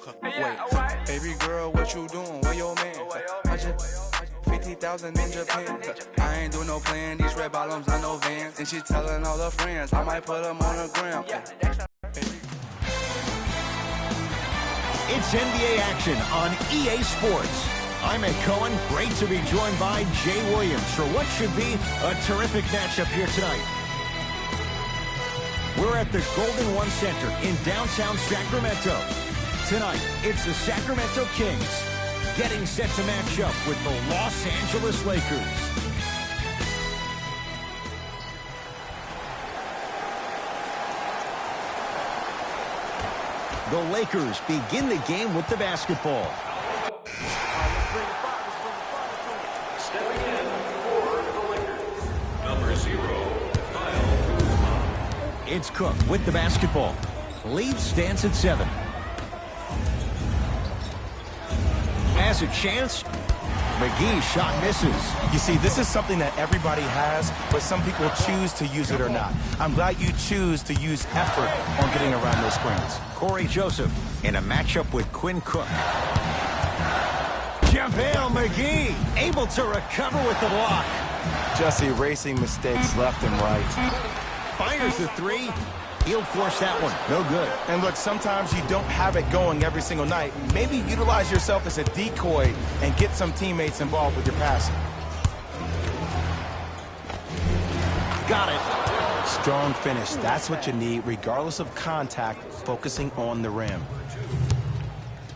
Wait, baby girl, what you doing? Where your man? I just 50,000 in Japan. I ain't do no plan. These red bottoms, I know Vans. And she telling all her friends, I might put them on the gram. It's NBA action on EA Sports. I'm Ed Cohen. Great to be joined by Jay Williams for what should be a terrific matchup here tonight. We're at the Golden One Center in downtown Sacramento. Tonight, it's the Sacramento Kings getting set to match up with the Los Angeles Lakers. The Lakers begin the game with the basketball. Stepping in for the Lakers, number 0, Kyle Kuzma. It's Cook with the basketball. Lead stands at 7. Has a chance. McGee shot misses. You see, this is something that everybody has, but some people choose to use it or not. I'm glad you choose to use effort on getting around those screens. Corey Joseph in a matchup with Quinn Cook. JaVale McGee able to recover with the block. Just erasing mistakes left and right. Fires the 3. He'll force that one. No good. And look, sometimes you don't have it going every single night. Maybe utilize yourself as a decoy and get some teammates involved with your passing. Got it. Strong finish. That's what you need, regardless of contact, focusing on the rim.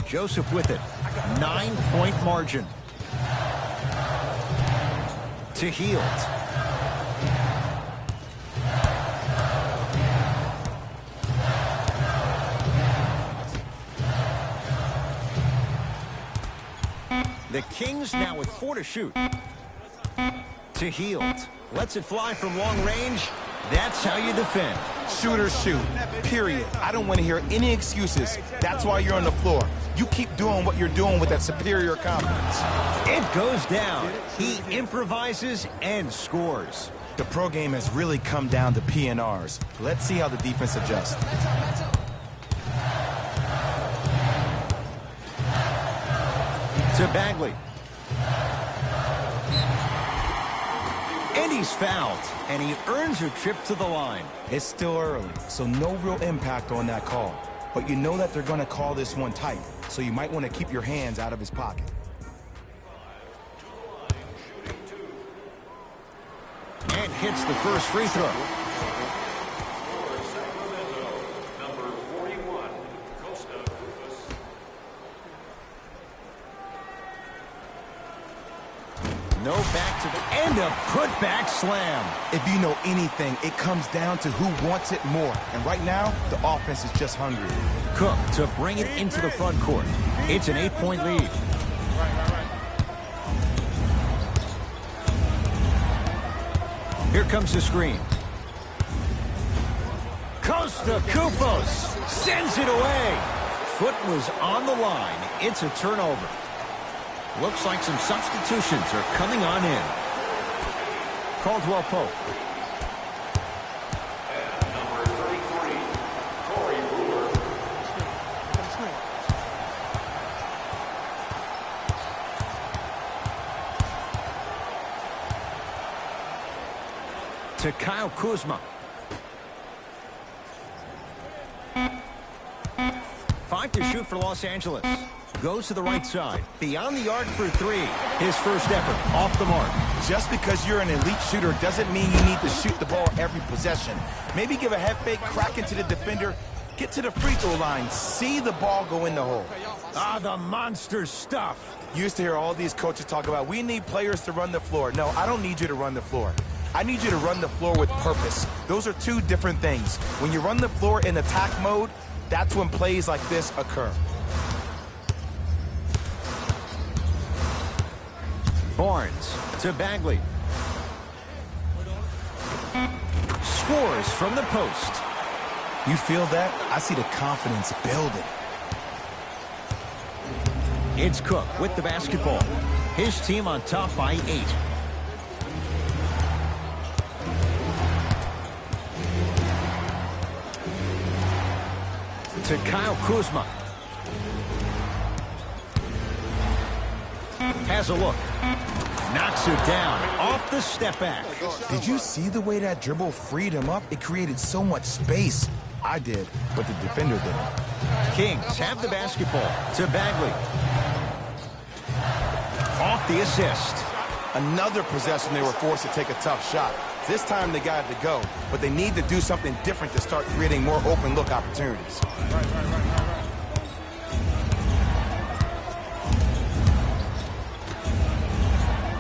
Joseph with it. 9-point margin. To Hield. The Kings now with 4 to shoot. To Hield. Lets it fly from long range. That's how you defend. Shoot or shoot, period. I don't want to hear any excuses. That's why you're on the floor. You keep doing what you're doing with that superior confidence. It goes down. He improvises and scores. The pro game has really come down to PNRs. Let's see how the defense adjusts. To Bagley. And he's fouled, and he earns a trip to the line. It's still early, so no real impact on that call. But you know that they're going to call this one tight, so you might want to keep your hands out of his pocket. And hits the first free throw. Number 41, Costa Rufus. No back to the end of putback slam. If you know anything, it comes down to who wants it more. And right now, the offense is just hungry. Cook to bring it into the front court. It's an 8-point lead. Here comes the screen. Costa Koufos sends it away. Foot was on the line. It's a turnover. Looks like some substitutions are coming on in. Caldwell Pope. And number 33, Corey Brewer. To Kyle Kuzma. 5 to shoot for Los Angeles. Goes to the right side. Beyond the arc for 3. His first effort off the mark. Just because you're an elite shooter doesn't mean you need to shoot the ball every possession. Maybe give a head fake, crack into the defender, get to the free throw line, see the ball go in the hole. Ah, the monster stuff. You used to hear all these coaches talk about, we need players to run the floor. No, I don't need you to run the floor. I need you to run the floor with purpose. Those are two different things. When you run the floor in attack mode, that's when plays like this occur. Barnes to Bagley. Scores from the post. You feel that? I see the confidence building. It's Cook with the basketball. His team on top by 8. To Kyle Kuzma. Has a look. Knocks it down off the step back. Did you see the way that dribble freed him up? It created so much space. I did, but the defender didn't. Kings have the basketball to Bagley. Off the assist. Another possession they were forced to take a tough shot. This time they got it to go, but they need to do something different to start creating more open look opportunities.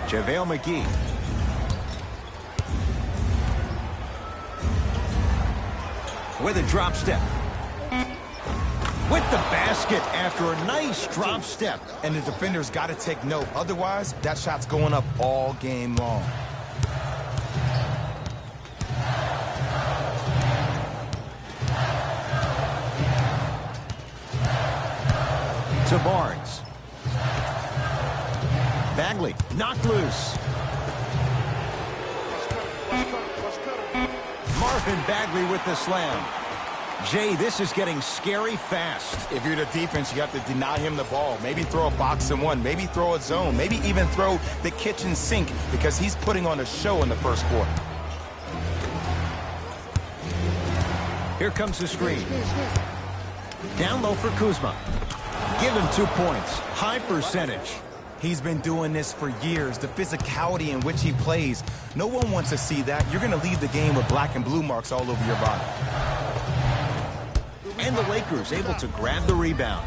JaVale McGee. With a drop step. With the basket after a nice drop step. And the defender's got to take note. Otherwise, that shot's going up all game long. To Barnes. Bagley knocked loose. Marvin Bagley with the slam. Jay, this is getting scary fast. If you're the defense, you have to deny him the ball. Maybe throw a box and one. Maybe throw a zone. Maybe even throw the kitchen sink because he's putting on a show in the first quarter. Here comes the screen. Down low for Kuzma. Give him 2 points. High percentage. He's been doing this for years. The physicality in which he plays. No one wants to see that. You're going to leave the game with black and blue marks all over your body. And the Lakers able to grab the rebound.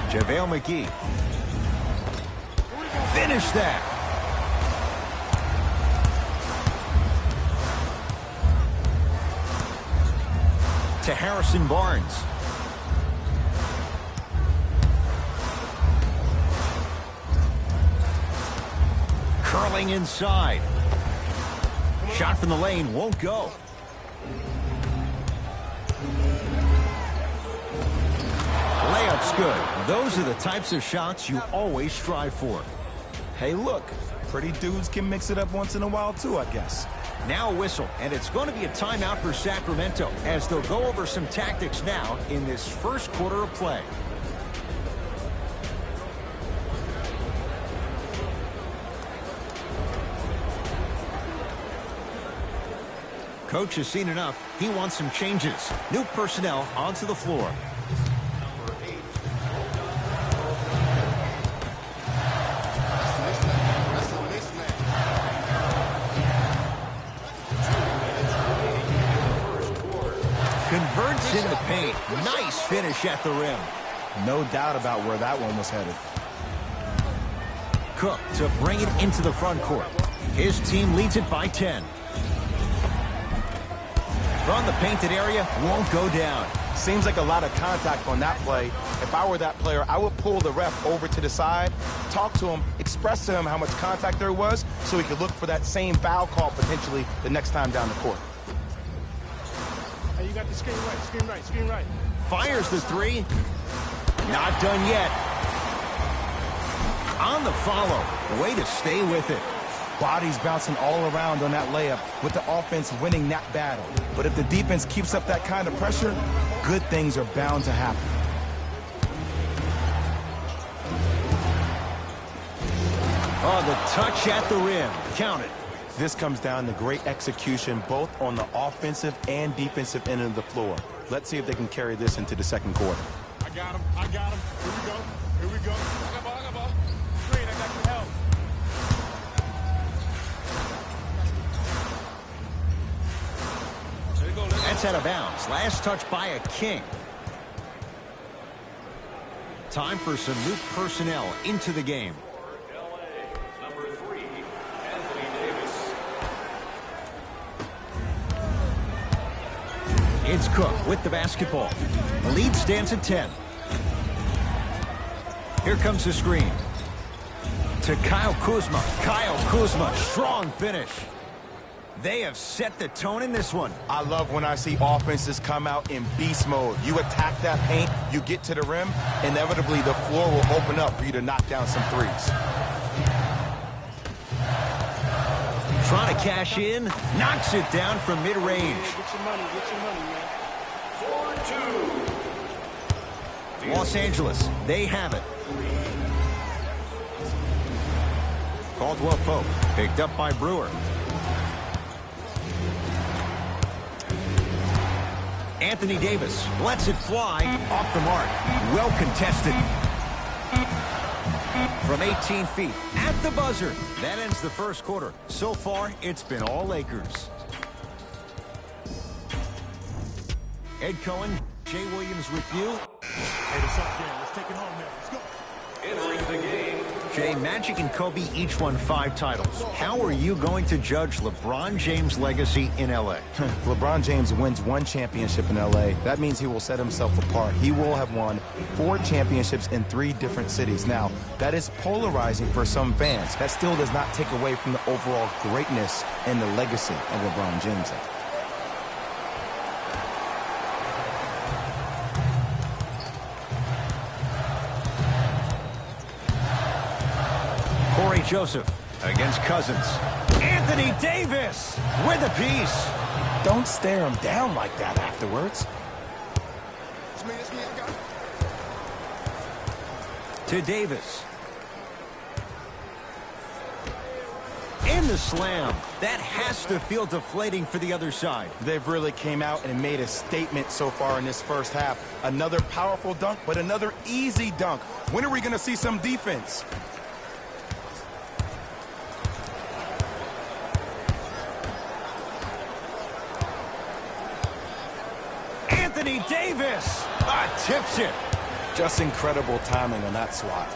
JaVale McGee. Finish that. To Harrison Barnes. Curling inside. Shot from the lane won't go. Layup's good. Those are the types of shots you always strive for. Hey, look, pretty dudes can mix it up once in a while too, I guess. Now a whistle, and it's going to be a timeout for Sacramento as they'll go over some tactics now in this first quarter of play. Coach has seen enough. He wants some changes. New personnel onto the floor. Converts in the paint. Nice finish at the rim. No doubt about where that one was headed. Cook to bring it into the front court. His team leads it by 10. From the painted area, won't go down. Seems like a lot of contact on that play. If I were that player, I would pull the ref over to the side, talk to him, express to him how much contact there was so he could look for that same foul call potentially the next time down the court. Hey, you got the screen right, screen right, screen right. Fires the three. Not done yet. On the follow. Way to stay with it. Bodies bouncing all around on that layup with the offense winning that battle. But if the defense keeps up that kind of pressure, good things are bound to happen. Oh, the touch at the rim. Count it. This comes down to great execution both on the offensive and defensive end of the floor. Let's see if they can carry this into the second quarter. I got him, I got him. Here we go, here we go. I got ball, I got ball. Screen, I got your help. That's out of bounds. Last touch by a King. Time for some new personnel into the game. Number 3, Anthony Davis. It's Cook with the basketball. The lead stands at 10. Here comes the screen. To Kyle Kuzma. Kyle Kuzma, strong finish. They have set the tone in this one. I love when I see offenses come out in beast mode. You attack that paint, you get to the rim, inevitably the floor will open up for you to knock down some threes. Trying to cash in, knocks it down from mid-range. Get your money, man. 4-2. Los Angeles, they have it. Caldwell Pope, picked up by Brewer. Anthony Davis lets it fly off the mark. Well contested. From 18 feet at the buzzer. That ends the first quarter. So far, it's been all Lakers. Ed Cohen, Jay Williams with you. Hey, the shot game. Let's take it home now. Let's go. Entering the game. Jay, Magic and Kobe each won 5 titles. How are you going to judge LeBron James' legacy in L.A.? If LeBron James wins 1 championship in L.A., that means he will set himself apart. He will have won 4 championships in 3 different cities. Now, that is polarizing for some fans. That still does not take away from the overall greatness and the legacy of LeBron James. Corey Joseph against Cousins. Anthony Davis with a piece. Don't stare him down like that afterwards. It's me, I got it. To Davis. In the slam. That has to feel deflating for the other side. They've really came out and made a statement so far in this first half. Another powerful dunk, but another easy dunk. When are we going to see some defense? Anthony Davis tips it. Just incredible timing on that swat.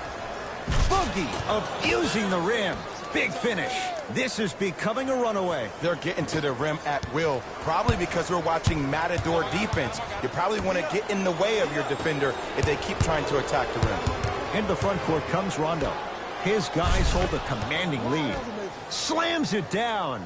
Boogie abusing the rim. Big finish. This is becoming a runaway. They're getting to the rim at will, probably because we're watching Matador defense. You probably want to get in the way of your defender if they keep trying to attack the rim. Into the front court comes Rondo. His guys hold a commanding lead. Slams it down.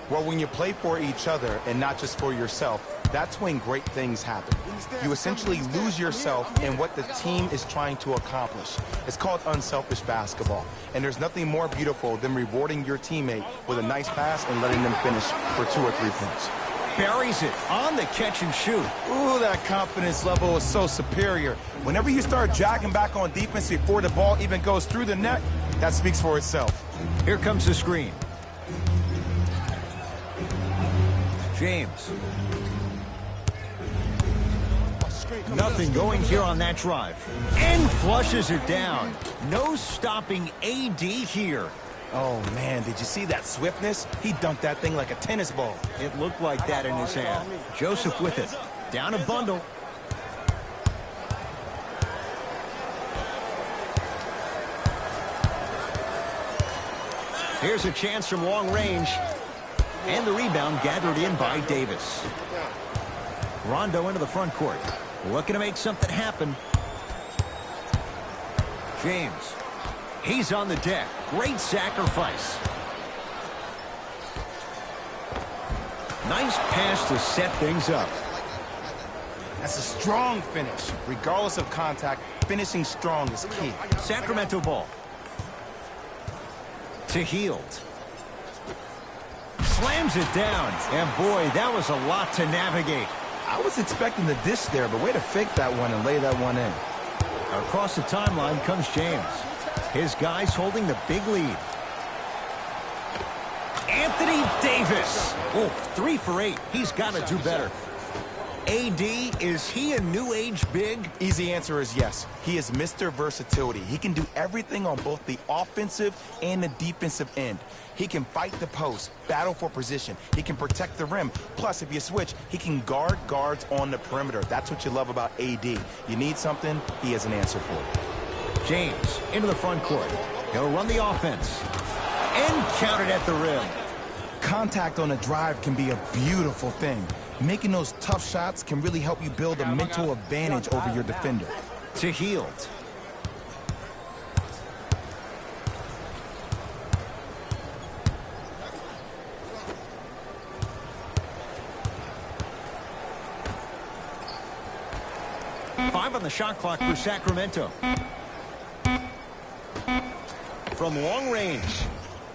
Well, when you play for each other and not just for yourself, that's when great things happen. You essentially lose yourself in what the team is trying to accomplish. It's called unselfish basketball. And there's nothing more beautiful than rewarding your teammate with a nice pass and letting them finish for 2 or 3 points. Buries it on the catch and shoot. Ooh, that confidence level is so superior. Whenever you start jogging back on defense before the ball even goes through the net, that speaks for itself. Here comes the screen. James. Nothing going here on that drive. And flushes it down. No stopping AD here. Oh, man, did you see that swiftness? He dunked that thing like a tennis ball. It looked like that in his hand. Joseph with it. Down a bundle. Here's a chance from long range. And the rebound gathered in by Davis. Rondo into the front court. Looking to make something happen. James. He's on the deck. Great sacrifice. Nice pass to set things up. That's a strong finish. Regardless of contact, finishing strong is key. Sacramento ball. To Hield. Slams it down. And boy, that was a lot to navigate. I was expecting the dish there, but way to fake that one and lay that one in. Across the timeline comes James. His guys holding the big lead. Anthony Davis. Oh, 3 for 8. He's got to do better. AD, is he a new age big? Easy answer is yes. He is Mr. Versatility. He can do everything on both the offensive and the defensive end. He can fight the post, battle for position. He can protect the rim. Plus, if you switch, he can guard guards on the perimeter. That's what you love about AD. You need something, he has an answer for it. James into the front court. He'll run the offense. And counted at the rim. Contact on a drive can be a beautiful thing. Making those tough shots can really help you build a mental advantage over your defender. To Hield. Five on the shot clock for Sacramento. From long range.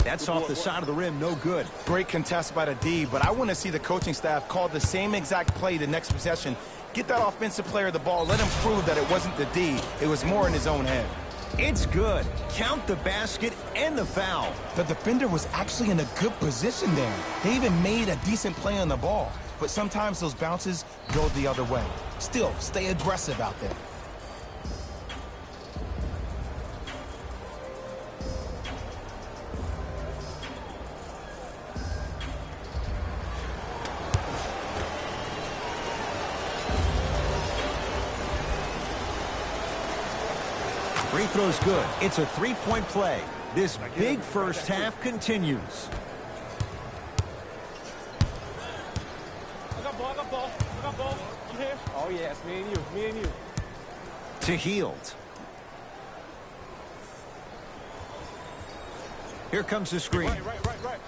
That's off the side of the rim, no good. Great contest by the D, but I want to see the coaching staff call the same exact play the next possession. Get that offensive player the ball. Let him prove that it wasn't the D. It was more in his own head. It's good. Count the basket and the foul. The defender was actually in a good position there. They even made a decent play on the ball. But sometimes those bounces go the other way. Still, stay aggressive out there. Free throw's good. It's a three-point play. This big first half continues. I got ball. I'm here. Oh, yeah, it's me and you. To Hield. Here comes the screen. Right.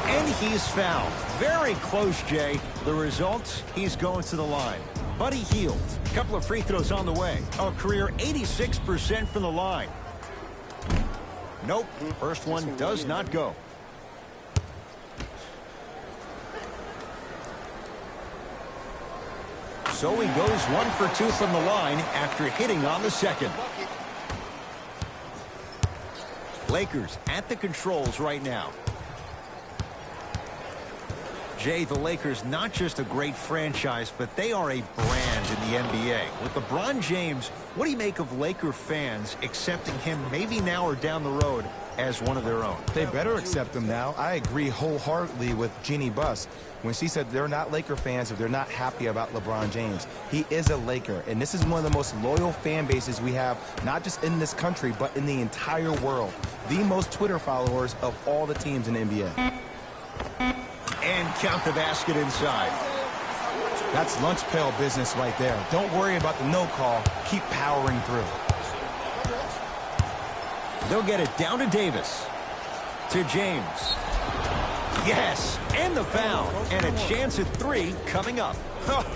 And he's fouled. Very close, Jay. The result, he's going to the line. Buddy Hield. A couple of free throws on the way. A career 86% from the line. Nope. First one does not go. So he goes 1 for 2 from the line after hitting on the second. Lakers at the controls right now. Jay, the Lakers, not just a great franchise, but they are a brand in the NBA. With LeBron James, what do you make of Laker fans accepting him maybe now or down the road as one of their own? They better accept him now. I agree wholeheartedly with Jeannie Buss when she said they're not Laker fans if they're not happy about LeBron James. He is a Laker, and this is one of the most loyal fan bases we have, not just in this country, but in the entire world. The most Twitter followers of all the teams in the NBA. And count the basket inside. That's lunch pail business right there. Don't worry about the no call. Keep powering through. They'll get it down to Davis. To James. Yes, and the foul. And a chance at 3 coming up.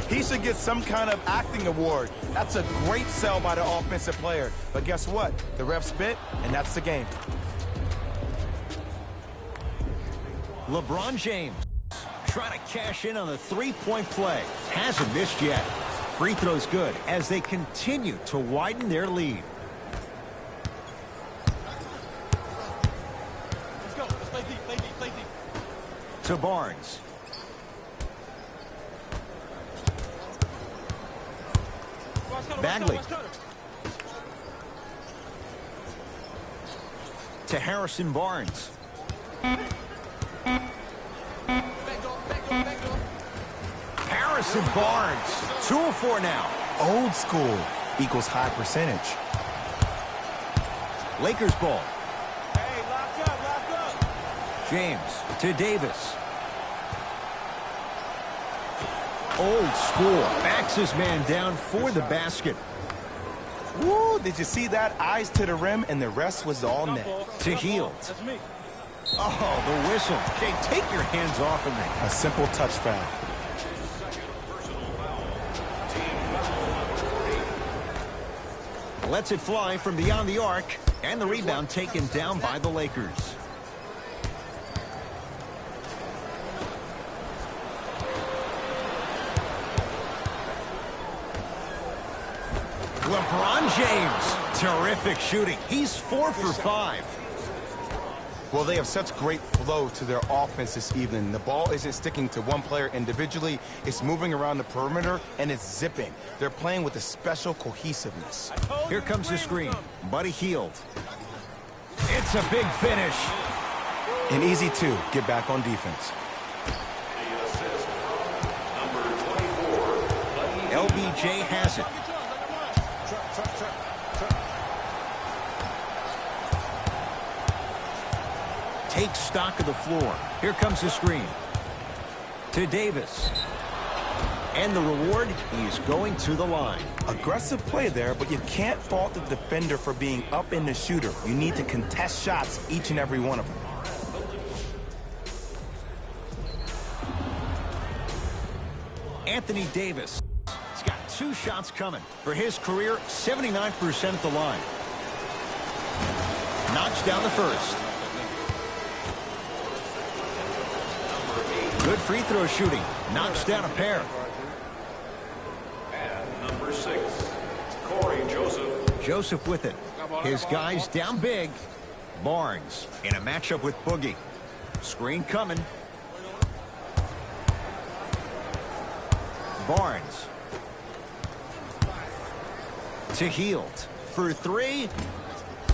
He should get some kind of acting award. That's a great sell by the offensive player. But guess what? The ref spit, and that's the game. LeBron James trying to cash in on the three-point play. Hasn't missed yet. Free throw's good as they continue to widen their lead. Let's go. Let's play deep. To Barnes. Bagley. To Harrison Barnes. Harrison Barnes. 2 of 4 now. Old school equals high percentage. Lakers ball. Hey, lock up. James to Davis. Old school. Backs his man down for the basket. Woo, did you see that? Eyes to the rim, and the rest was all net. To Hield. That's me. Oh, the whistle. Jay, take your hands off of me. A simple touch foul. Lets it fly from beyond the arc, and the rebound taken down by the Lakers. LeBron James, terrific shooting. He's 4 for 5. Well, they have such great flow to their offense this evening. The ball isn't sticking to one player individually. It's moving around the perimeter, and it's zipping. They're playing with a special cohesiveness. Here comes the screen. Buddy Hield. It's a big finish. And easy, too. Get back on defense. LBJ has it. Takes stock of the floor. Here comes the screen. To Davis. And the reward, he's going to the line. Aggressive play there, but you can't fault the defender for being up in the shooter. You need to contest shots, each and every one of them. Anthony Davis. He's got 2 shots coming. For his career, 79% at the line. knocks down the first. Good free throw shooting. Knocks down a pair. And number 6, Corey Joseph. Joseph with it. His guys down big. Barnes in a matchup with Boogie. Screen coming. Barnes. To Hield. For three.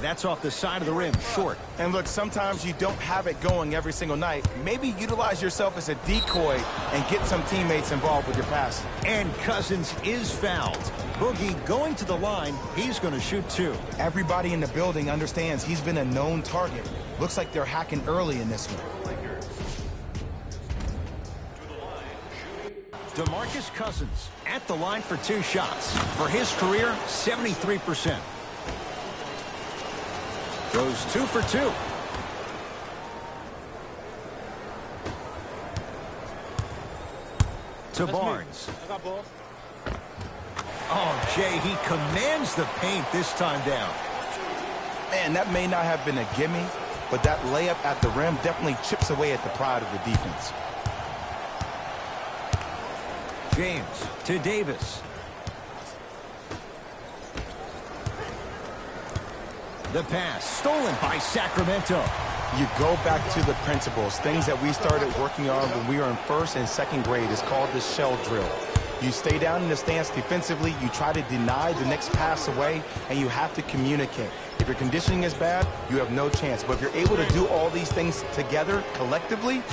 That's off the side of the rim, short. And look, sometimes you don't have it going every single night. Maybe utilize yourself as a decoy and get some teammates involved with your pass. And Cousins is fouled. Boogie going to the line. He's going to shoot two. Everybody in the building understands he's been a known target. Looks like they're hacking early in this one. DeMarcus Cousins at the line for two shots. For his career, 73%. Goes 2 for 2. To Barnes. Oh, Jay, he commands the paint this time down. Man, that may not have been a gimme, but that layup at the rim definitely chips away at the pride of the defense. James to Davis. The pass stolen by Sacramento. You go back to the principles, things that we started working on when we were in first and second grade. Is called the shell drill. You stay down in the stance defensively, you try to deny the next pass away, and you have to communicate. If your conditioning is bad, you have no chance. But if you're able to do all these things together, collectively,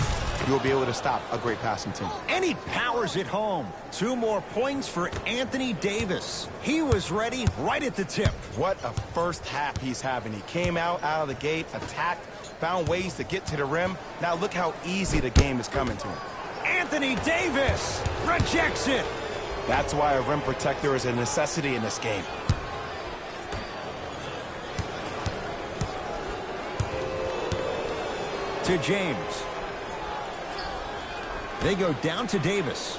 you'll be able to stop a great passing team. And he powers it home. 2 more points for Anthony Davis. He was ready right at the tip. What a first half he's having. He came out of the gate, attacked, found ways to get to the rim. Now look how easy the game is coming to him. Anthony Davis rejects it. That's why a rim protector is a necessity in this game. To James. They go down to Davis.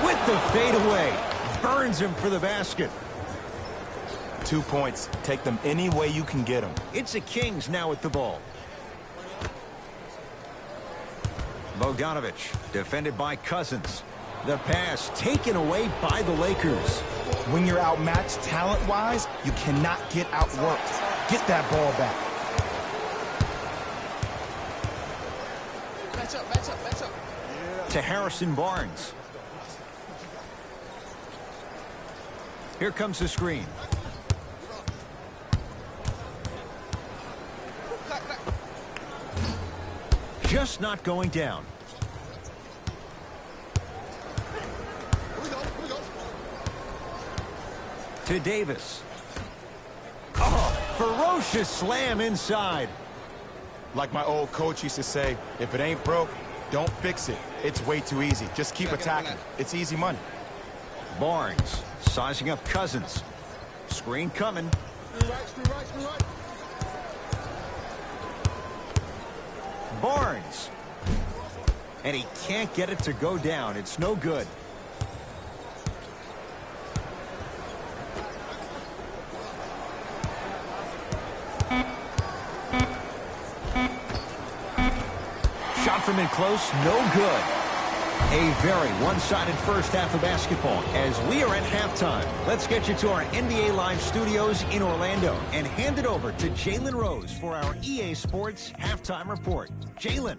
With the fadeaway. Burns him for the basket. 2 points. Take them any way you can get them. It's the Kings now with the ball. Bogdanovich, defended by Cousins. The pass taken away by the Lakers. When you're outmatched talent-wise, you cannot get outworked. Get that ball back. Match up. To Harrison Barnes. Here comes the screen. Just not going down. To Davis. Oh, ferocious slam inside. Like my old coach used to say, if it ain't broke, don't fix it. It's way too easy. Just keep attacking. It's easy money. Barnes sizing up Cousins. Screen coming. Barnes. And he can't get it to go down. It's no good. Shot from in close, no good. A very one-sided first half of basketball as we are at halftime. Let's get you to our NBA Live studios in Orlando and hand it over to Jalen Rose for our EA Sports Halftime Report. Jalen.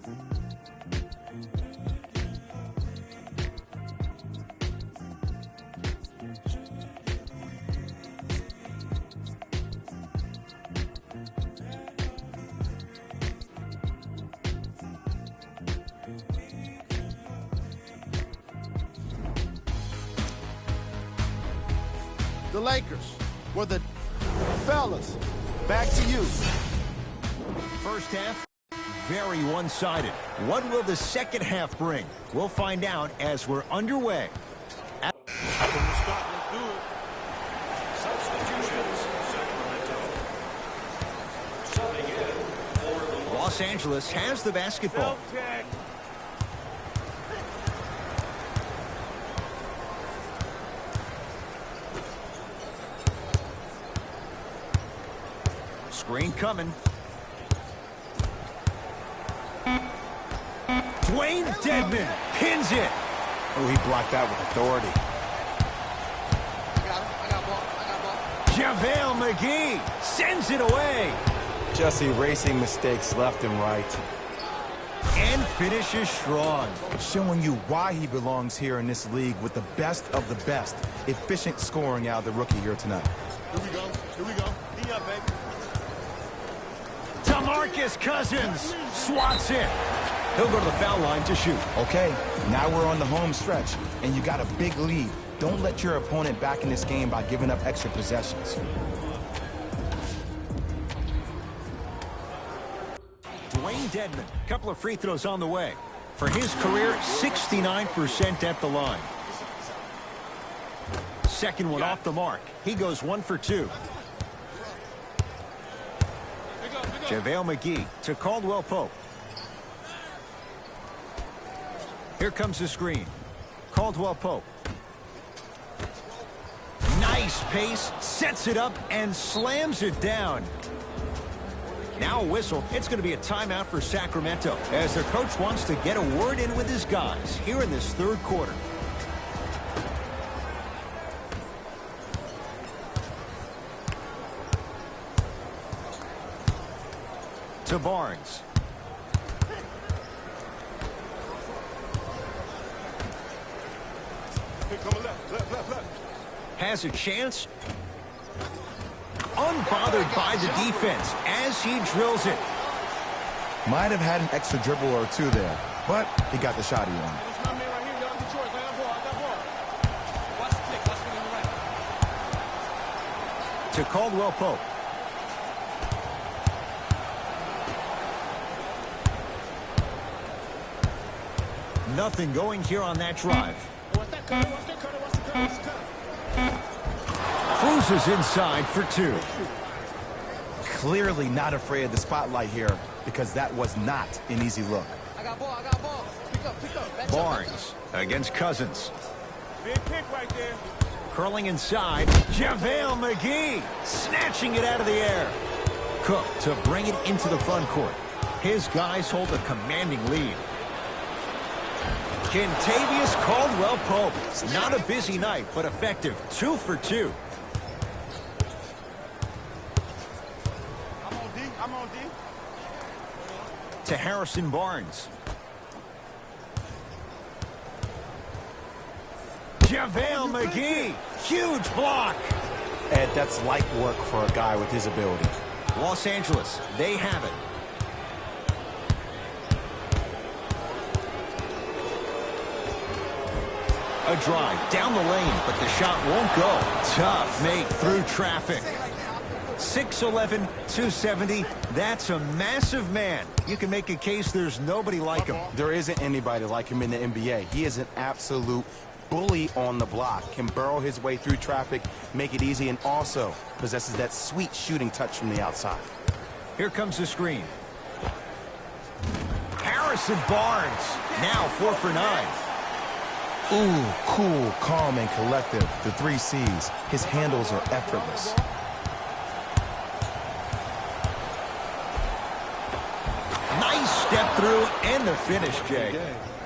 The Lakers were the fellas. Back to you. First half, very one-sided. What will the second half bring? We'll find out as we're underway. Los Angeles has the basketball. Screen coming. Dwayne Dedmon pins it. Oh, he blocked that with authority. JaVale McGee sends it away. Just erasing mistakes left and right. And finishes strong. Showing you why he belongs here in this league with the best of the best. Efficient scoring out of the rookie here tonight. Here we go. Here we go. D up, baby. DeMarcus Cousins swats it. He'll go to the foul line to shoot. Okay, now we're on the home stretch, and you got a big lead. Don't let your opponent back in this game by giving up extra possessions. Dwayne Dedmon, couple of free throws on the way. For his career, 69% at the line. Second one off the mark. He goes 1 for 2. JaVale McGee to Caldwell Pope. Here comes the screen. Caldwell Pope. Nice pace, sets it up, and slams it down. Now a whistle. It's going to be a timeout for Sacramento as their coach wants to get a word in with his guys here in this third quarter. To Barnes. Left. Has a chance. Unbothered by the defense as he drills it. Might have had an extra dribble or two there, but he got the shot he wanted. It's my man right here. Y'all get yours. I got ball. Watch the kick. Watch the right. To Caldwell Pope. Nothing going here on that drive. Watch that cutter. Watch that cutter. Watch the cutter. Watch the cutter. Cruises inside for 2. Clearly not afraid of the spotlight here because that was not an easy look. I got ball. Pick up. Barnes against Cousins. Big pick right there. Curling inside. JaVale McGee snatching it out of the air. Cook to bring it into the front court. His guys hold a commanding lead. Kentavious Caldwell Pope. Not a busy night, but effective. 2 for 2. I'm on D. To Harrison Barnes. JaVale McGee. Huge block. Ed, that's light work for a guy with his ability. Los Angeles, they have it. A drive down the lane, but the shot won't go. Tough make through traffic. 6'11", 270. That's a massive man. You can make a case there's nobody like him. There isn't anybody like him in the NBA. He is an absolute bully on the block. Can burrow his way through traffic, make it easy, and also possesses that sweet shooting touch from the outside. Here comes the screen. Harrison Barnes. Now 4 for 9. Ooh, cool, calm, and collective. The 3 C's. His handles are effortless. Nice step through and the finish, Jay.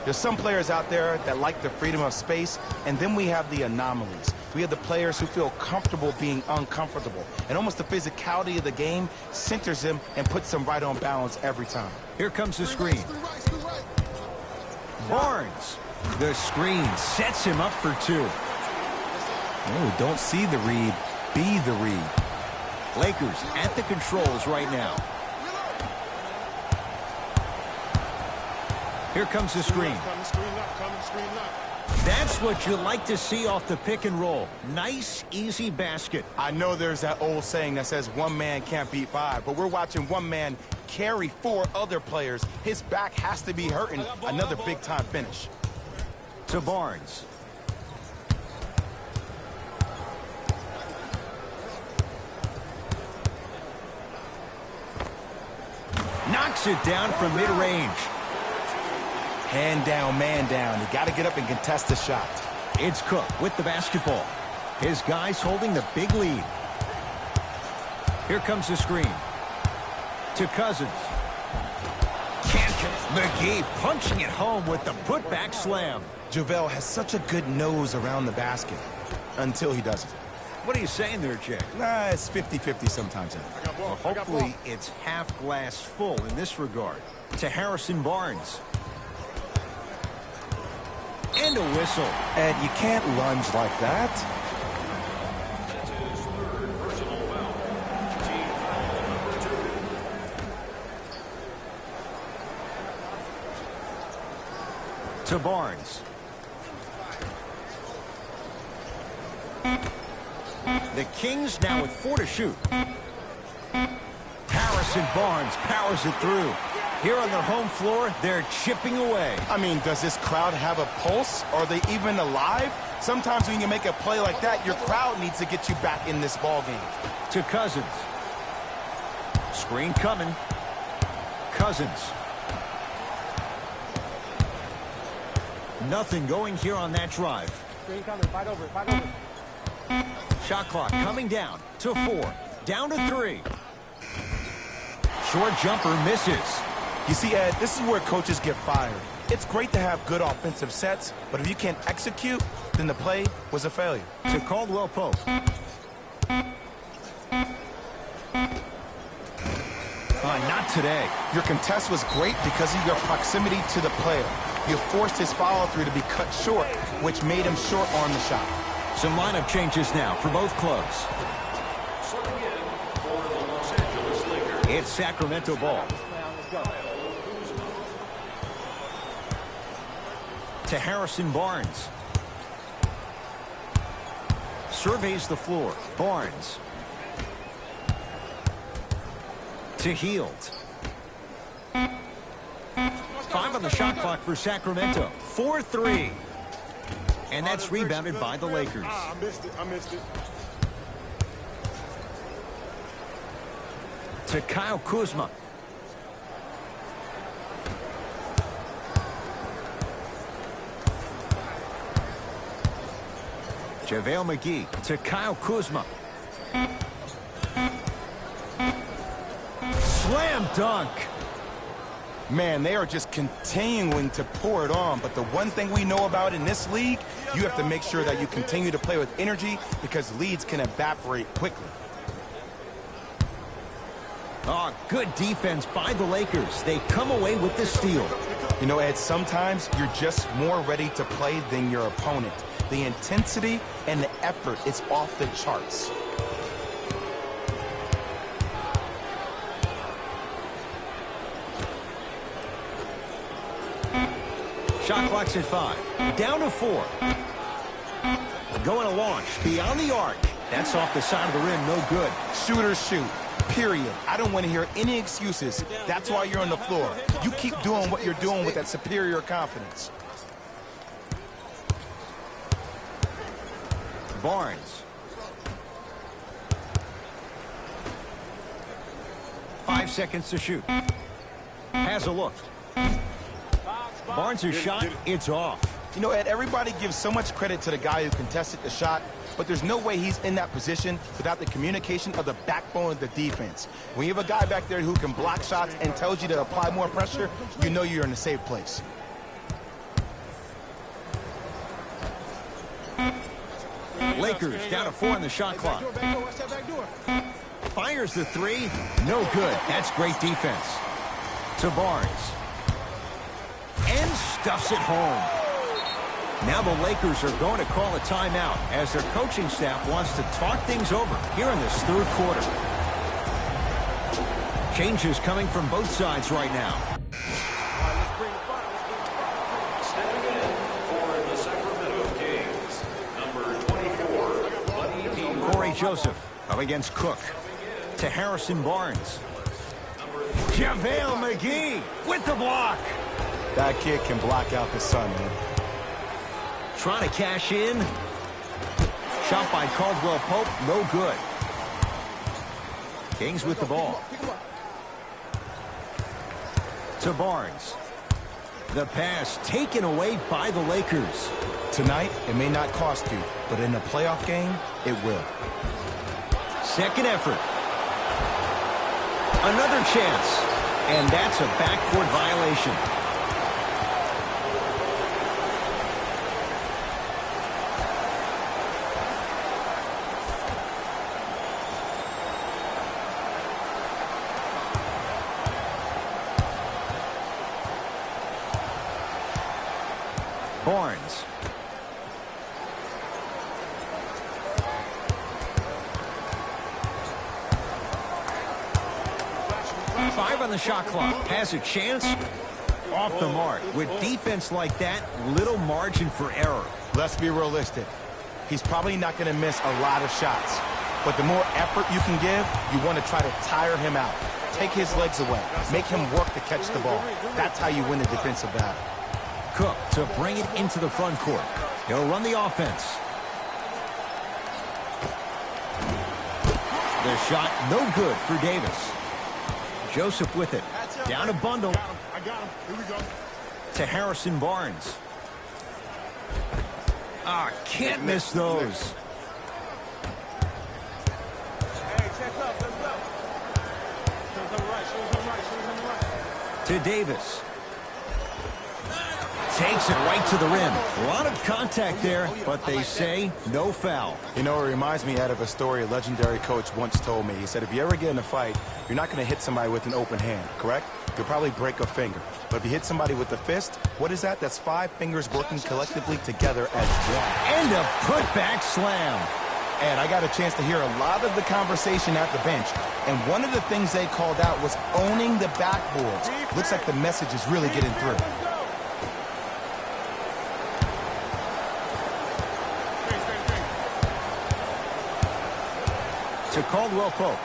There's some players out there that like the freedom of space, and then we have the anomalies. We have the players who feel comfortable being uncomfortable, and almost the physicality of the game centers them and puts them right on balance every time. Here comes the screen. Barnes. The screen sets him up for 2. Oh, don't see the read, be the read. Lakers at the controls right now. Here comes the screen. Coming screen up. That's what you like to see off the pick and roll. Nice, easy basket. I know there's that old saying that says one man can't beat 5, but we're watching one man carry 4 other players. His back has to be hurting. Another big-time finish. To Barnes. Knocks it down from mid-range. Hand down, man down. You got to get up and contest the shot. It's Cook with the basketball. His guys holding the big lead. Here comes the screen. To Cousins. Can't. McGee punching it home with the putback slam. JaVale has such a good nose around the basket until he doesn't. What are you saying there, Jay? Nah, it's 50-50 sometimes. Well, hopefully it's half glass full in this regard. To Harrison Barnes. And a whistle. And you can't lunge like that. To Barnes. The Kings now with 4 to shoot. Harrison Barnes powers it through. Here on their home floor, they're chipping away. I mean, does this crowd have a pulse? Are they even alive? Sometimes when you make a play like that, your crowd needs to get you back in this ball game. To Cousins. Screen coming. Cousins. Nothing going here on that drive. Screen coming. Fight over. Fight over. Shot clock coming down to 4. Down to 3. Short jumper misses. You see, Ed, this is where coaches get fired. It's great to have good offensive sets, but if you can't execute, then the play was a failure. To Caldwell Pope. Not today. Your contest was great because of your proximity to the player. You forced his follow-through to be cut short, which made him short on the shot. Some lineup changes now for both clubs. It's Sacramento ball. To Harrison Barnes. Surveys the floor. Barnes. To Hield. 5 on the shot clock for Sacramento. 4-3. And that's rebounded by the Lakers. I missed it. I missed it. To Kyle Kuzma. JaVale McGee to Kyle Kuzma. Slam dunk. Man, they are just continuing to pour it on. But the one thing we know about in this league, you have to make sure that you continue to play with energy because leads can evaporate quickly. Oh, good defense by the Lakers. They come away with the steal. You know, Ed, sometimes you're just more ready to play than your opponent. The intensity and the effort is off the charts. Shot clock's at 5. Down to 4. Going to launch beyond the arc. That's off the side of the rim. No good. Shooters shoot. Period. I don't want to hear any excuses. That's why you're on the floor. You keep doing what you're doing with that superior confidence. Barnes. 5 seconds to shoot. Has a look. Barnes' shot, it's off. You know, Ed, everybody gives so much credit to the guy who contested the shot, but there's no way he's in that position without the communication of the backbone of the defense. When you have a guy back there who can block shots and tells you to apply more pressure, you know you're in a safe place. Lakers down to 4 on the shot clock. Fires the 3. No good. That's great defense. To Barnes. And stuffs it home. Now the Lakers are going to call a timeout as their coaching staff wants to talk things over here in this third quarter. Changes coming from both sides right now. Stepping in for the Sacramento Kings, number 24, Buddy Hield. Corey Joseph up against Cook. To Harrison Barnes. JaVale McGee with the block. That kid can block out the sun, man. Trying to cash in. Shot by Caldwell Pope, no good. Kings with the ball. To Barnes. The pass taken away by the Lakers. Tonight, it may not cost you, but in a playoff game, it will. Second effort. Another chance. And that's a backcourt violation. Barnes. Five on the shot clock. Has a chance. Off the mark. With defense like that, little margin for error. Let's be realistic. He's probably not going to miss a lot of shots. But the more effort you can give, you want to try to tire him out. Take his legs away. Make him work to catch the ball. That's how you win the defensive battle. Cook to bring it into the front court. He'll run the offense. The shot no good for Davis. Joseph with it. Down a bundle. I got him. Here we go. To Harrison Barnes. Can't miss those. Hey, check up. Let's go. Show us on the right. Show us on the right. Show us on the right. To Davis. Takes it right to the rim. A lot of contact there, but they say no foul. You know, it reminds me out of a story a legendary coach once told me. He said, if you ever get in a fight, you're not going to hit somebody with an open hand, correct? You'll probably break a finger. But if you hit somebody with a fist, what is that? That's 5 fingers working collectively together as one. And a putback slam. And I got a chance to hear a lot of the conversation at the bench. And one of the things they called out was owning the backboards. Looks like the message is really getting through. To Caldwell Pope.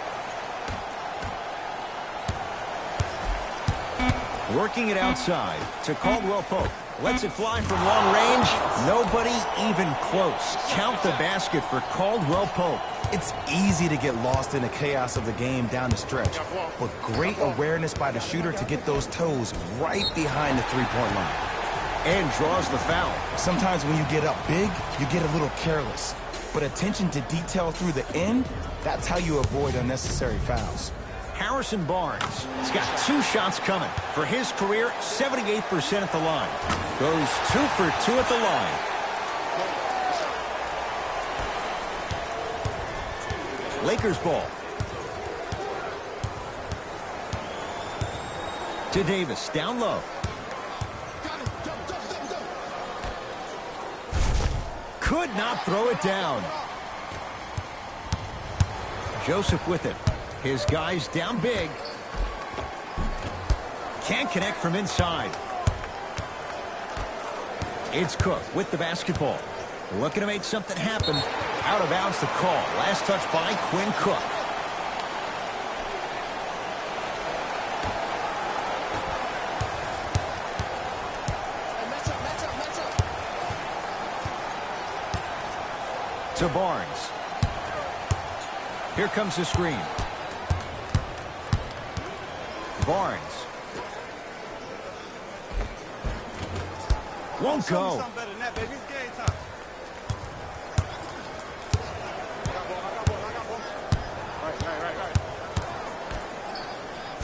Working it outside to Caldwell Pope. Lets it fly from long range. Nobody even close. Count the basket for Caldwell Pope. It's easy to get lost in the chaos of the game down the stretch, but great awareness by the shooter to get those toes right behind the three-point line. And draws the foul. Sometimes when you get up big, you get a little careless. But attention to detail through the end, that's how you avoid unnecessary fouls. Harrison Barnes has got 2 shots coming. For his career, 78% at the line. Goes 2 for 2 at the line. Lakers ball. To Davis, down low. Could not throw it down. Joseph with it. His guys down big. Can't connect from inside. It's Cook with the basketball. Looking to make something happen. Out of bounds the call. Last touch by Quinn Cook. To Barnes. Here comes the screen. Barnes. Won't go.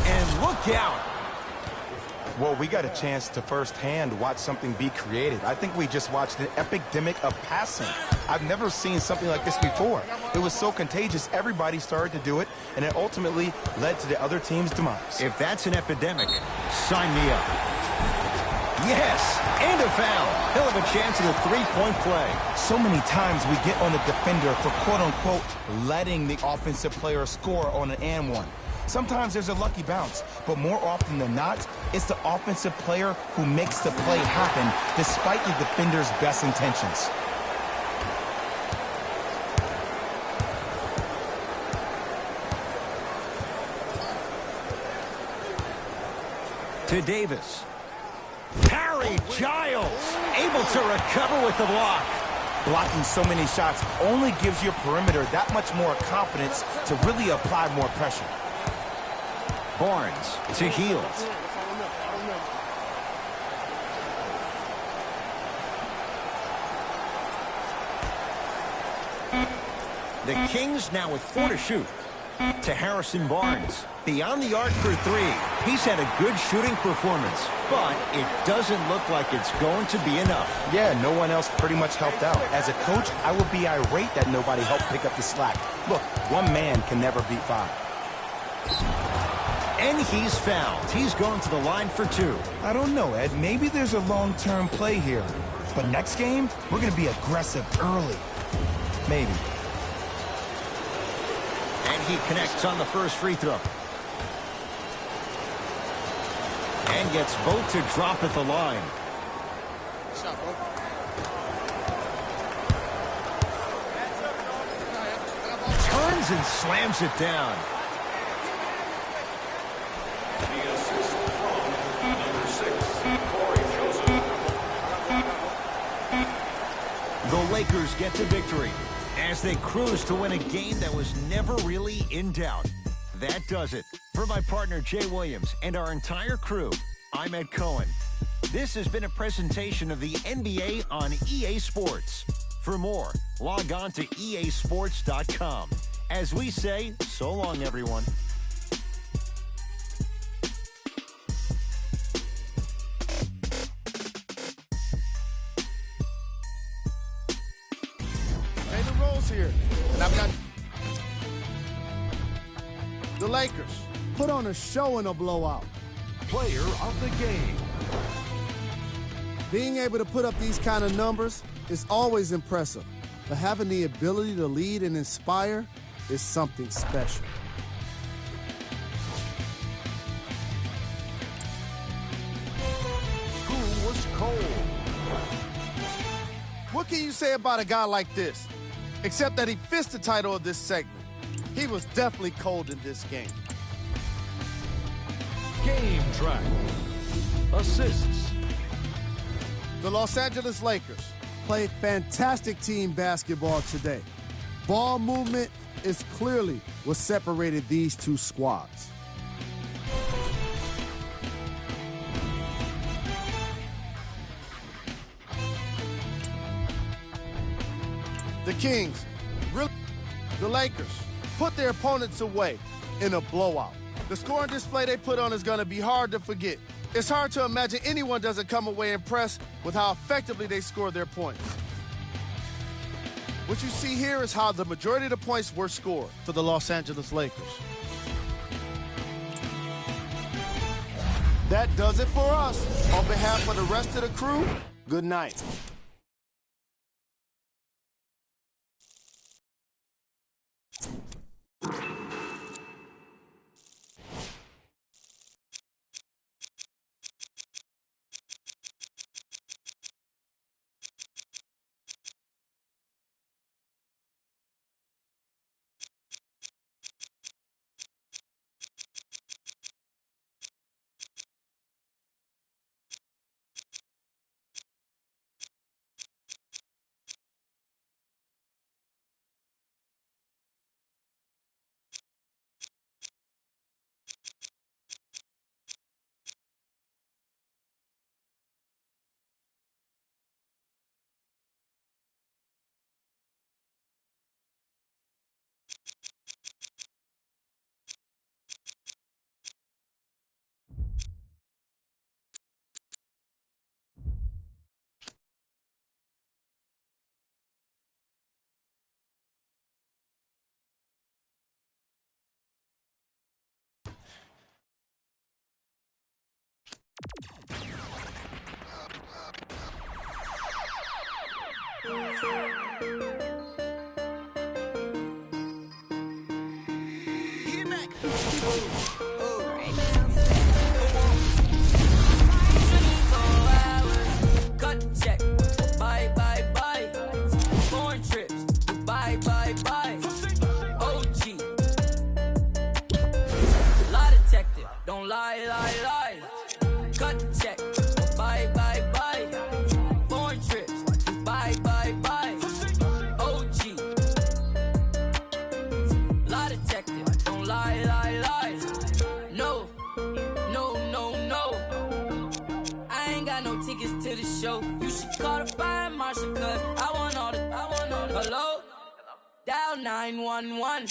And look out. Well, we got a chance to firsthand watch something be created. I think we just watched an epidemic of passing. I've never seen something like this before. It was so contagious, everybody started to do it, and it ultimately led to the other team's demise. If that's an epidemic, sign me up. Yes, and a foul. He'll have a chance at a three-point play. So many times we get on the defender for quote-unquote letting the offensive player score on an and one. Sometimes there's a lucky bounce, but more often than not, it's the offensive player who makes the play happen despite the defender's best intentions. To Davis. Harry Giles able to recover with the block. Blocking so many shots only gives your perimeter that much more confidence to really apply more pressure. Barnes to Hield. The Kings now with 4 to shoot. To Harrison Barnes. Beyond the arc for three. He's had a good shooting performance, but it doesn't look like it's going to be enough. Yeah, no one else pretty much helped out. As a coach, I would be irate that nobody helped pick up the slack. Look, one man can never beat five. And he's fouled. He's going to the line for two. I don't know, Ed. Maybe there's a long-term play here. But next game, we're going to be aggressive early. Maybe. And he connects on the first free throw. And gets both to drop at the line. Turns and slams it down. The assist from number 6, Corey Joseph. The Lakers get the victory as they cruise to win a game that was never really in doubt. That does it. For my partner Jay Williams and our entire crew, I'm Ed Cohen. This has been a presentation of the NBA on EA Sports. For more, log on to easports.com. As we say, so long, everyone. Jalen Rose here, and I've got the Lakers put on a show in a blowout. Player of the game. Being able to put up these kind of numbers is always impressive, but having the ability to lead and inspire is something special. Who was cold? What can you say about a guy like this? Except that he fits the title of this segment. He was definitely cold in this game. Game track. Assists. The Los Angeles Lakers played fantastic team basketball today. Ball movement is clearly what separated these two squads. The Kings, the Lakers, put their opponents away in a blowout. The scoring display they put on is going to be hard to forget. It's hard to imagine anyone doesn't come away impressed with how effectively they score their points. What you see here is how the majority of the points were scored for the Los Angeles Lakers. That does it for us. On behalf of the rest of the crew, good night. Hello? Dial 911.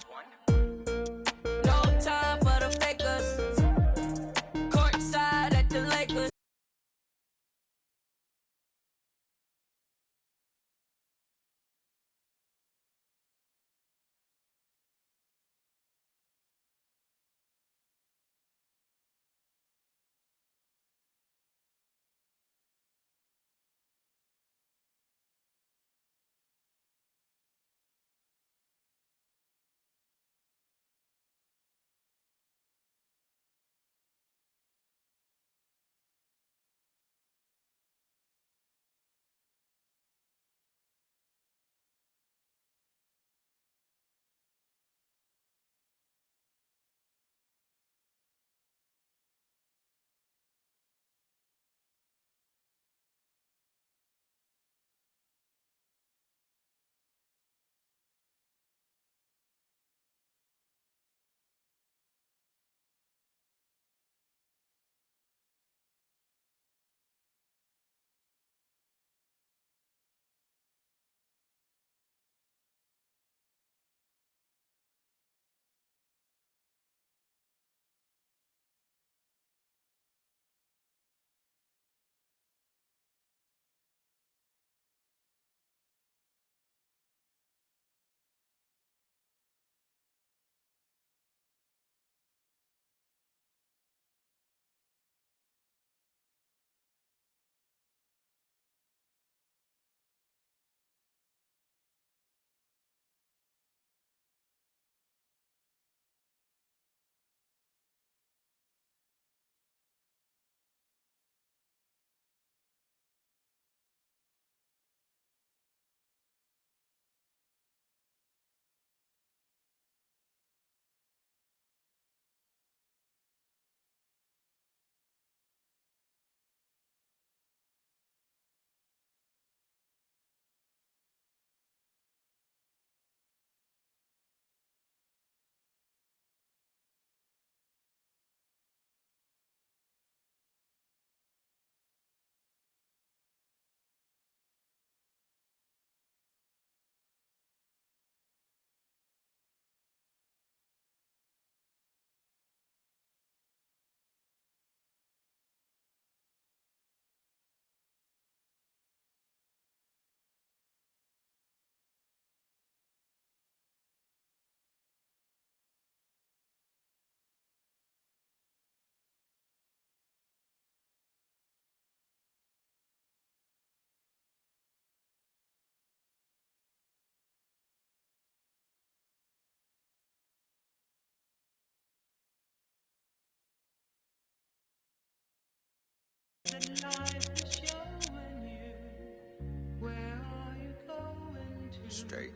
straight.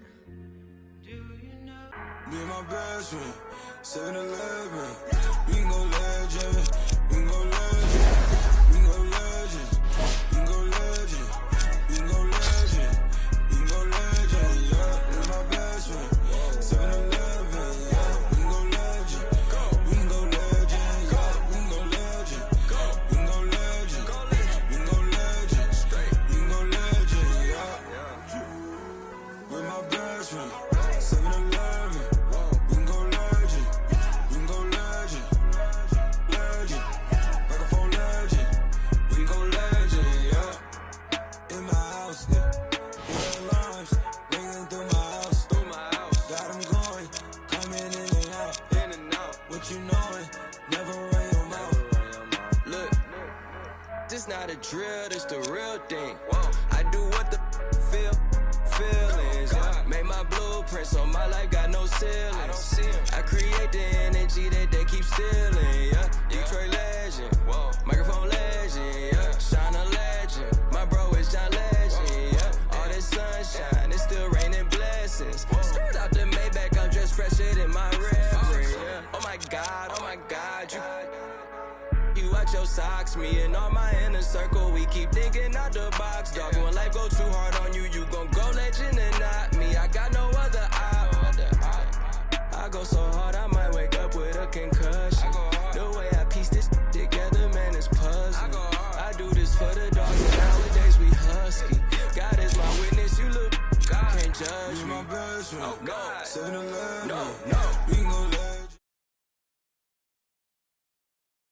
Me and my best friend, 7-Eleven. We can go legend, we can go legend, we can go legend, we can go legend, we can go legend, we can go legend, yeah. Me and my best friend, 7-Eleven, yeah. We can go legend, we can go legend, yeah. We can go legend, we can go legend, we can go legend, we can go legend, yeah. With my best friend, 7-Eleven. This not a drill, this the real thing. I do what the feelings. Yeah. Made my blueprint, so my life got no ceilings. I create the energy that they keep stealing. Yeah. Detroit legend, microphone legend. Yeah. Shine a legend, my bro is John Legend. Yeah. All this sunshine, it's still raining blessings. Skirt out the Maybach, I'm just fresher than my reverend. Yeah. Oh my God, you out your socks, me and all my inner circle, we keep thinking out the box, dog. When life go too hard on you, you gon' go legend and not me. I got no other eye. I go so hard, I might wake up with a concussion.